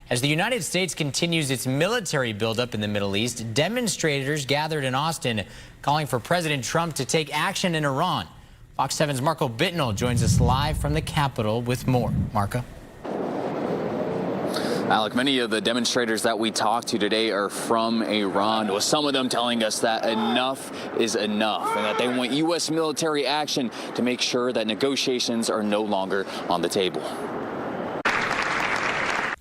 As the United States continues its military buildup in the Middle East, demonstrators gathered in Austin calling for President Trump to take action in Iran. Fox 7's Marco Bittnell joins us live from the Capitol with more. Marco. Alec, many of the demonstrators that we talked to today are from Iran, with some of them telling us that enough is enough and that they want U.S. military action to make sure that negotiations are no longer on the table.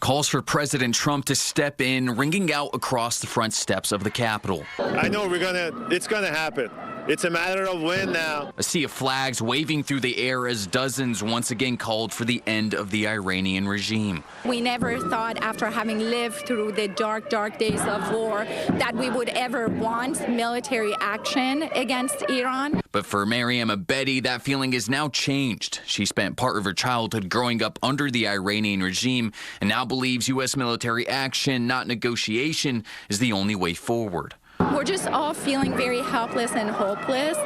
Calls for President Trump to step in, ringing out across the front steps of the Capitol. I know it's gonna happen. It's a matter of when now. A sea of flags waving through the air as dozens once again called for the end of the Iranian regime. We never thought, after having lived through the dark, dark days of war, that we would ever want military action against Iran. But for Maryam Abedi, that feeling is now changed. She spent part of her childhood growing up under the Iranian regime and now believes U.S. military action, not negotiation, is the only way forward. We're just all feeling very helpless and hopeless,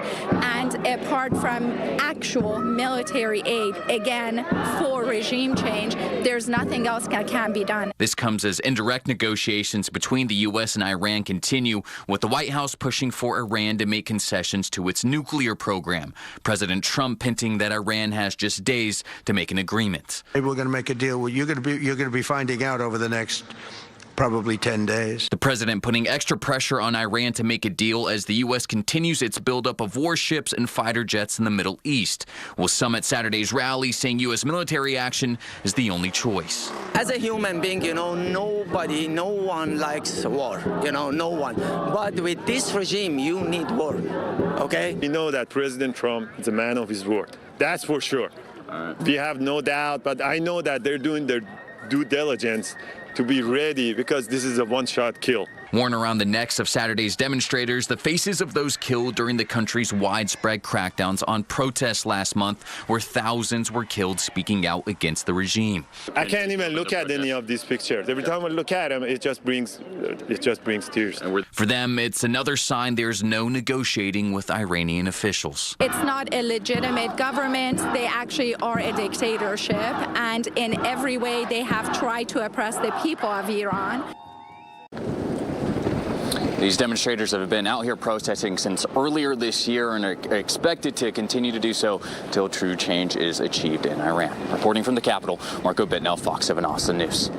and apart from actual military aid, again, for regime change, there's nothing else that can be done. This comes as indirect negotiations between the U.S. and Iran continue, with the White House pushing for Iran to make concessions to its nuclear program. President Trump hinting that Iran has just days to make an agreement. Maybe we're going to make a deal. Well, you're going to be finding out over the next probably 10 days. The president putting extra pressure on Iran to make a deal as the U.S. continues its buildup of warships and fighter jets in the Middle East. Will some at Saturday's rally saying U.S. military action is the only choice. As a human being, no one likes war, no one. But with this regime, you need war, okay? We know that President Trump is a man of his word. That's for sure. We have no doubt, but I know that they're doing their due diligence to be ready, because this is a one-shot kill. Worn around the necks of Saturday's demonstrators, the faces of those killed during the country's widespread crackdowns on protests last month, where thousands were killed speaking out against the regime. I can't even look at any of these pictures. Every time I look at them, it just brings tears. For them, it's another sign there's no negotiating with Iranian officials. It's not a legitimate government. They actually are a dictatorship, and in every way they have tried to oppress the people of Iran. These demonstrators have been out here protesting since earlier this year and are expected to continue to do so till true change is achieved in Iran. Reporting from the Capitol, Marco Bittnell, Fox 7 Austin News.